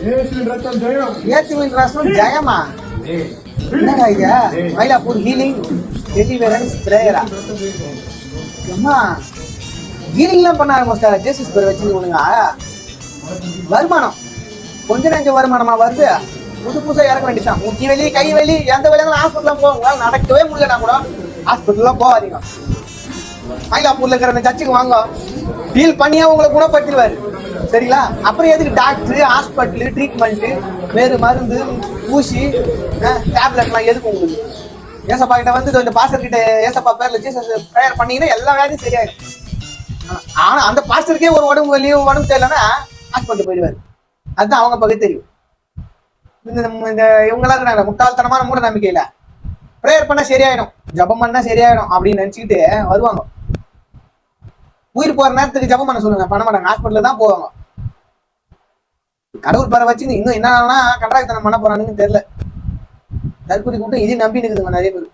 இயேசுவின் ரத்தம் ஜெயமா? என்னடா இது? மயிலாப்பூர் ஹீலிங் டெலிவரன்ஸ் பிரேயரா? அம்மா ஹீலிங்லாம் பண்ண ஆரம்பிச்சிட்டாரா ஜேசஸ் பேர் வச்சு ஒண்ணுங்க? வருமானம் கொஞ்சம் நெஞ்ச வருமானமா வருது. புதுசா இறக்க வேண்டியதான். முக்கிய வெளி கை வெளி எந்த வேலையும் ஹாஸ்பிட்டலாம் போக உங்களால நடக்கவே முடியலனா கூட ஹாஸ்பிட்டல்லாம் போகாதீங்க. மயிலாப்பூர்ல இருக்கிற அந்த சர்ச்சுக்கு வாங்க, ஃபீல் பண்ணியா உங்களை குணப்படுத்திடுவாரு. சரிங்களா? அப்புறம் எதுக்கு டாக்டர் ஹாஸ்பிட்டலு ட்ரீட்மெண்ட்டு வேறு மருந்து ஊசி டேப்லெட்லாம் எதுக்கு உங்களுக்கு? ஏசப்பா கிட்ட வந்து இந்த பாஸ்டர் கிட்ட ஏசப்பா பேர்ல ஜீசஸ் ப்ரேயர் பண்ணீங்கன்னா எல்லா வேலையும் சரியாயிடும். ஆனா அந்த பாஸ்டருக்கே ஒரு உடம்பு வலியோ உடம்பு சரியில்லைன்னா ஹாஸ்பிட்டல் போயிடுவாரு. அதுதான் அவங்க பக்கம் தெரியும். இந்த இவங்கெல்லாம் இருக்கிறாங்க முட்டாள்தனமான மூட நம்பிக்கையில ப்ரேயர் பண்ணா சரியாயிடும், ஜபம் பண்ணா சரியாயிடும் அப்படின்னு நினைச்சுக்கிட்டு வருவாங்க. உயிர் போற நேரத்துக்கு ஜபம் பண்ண சொல்லுங்க, பண்ண மாட்டாங்க, ஹாஸ்பிட்டல் தான் போவாங்க. கடவுள் பேரை வச்சு இன்னும் என்னன்னா கண்டாயத்தனம் பண்ண போறானுன்னு தெரியல. தற்கொலை கூட்டம் இதையும் நம்பி நிற்குதுங்க நிறைய பேர்.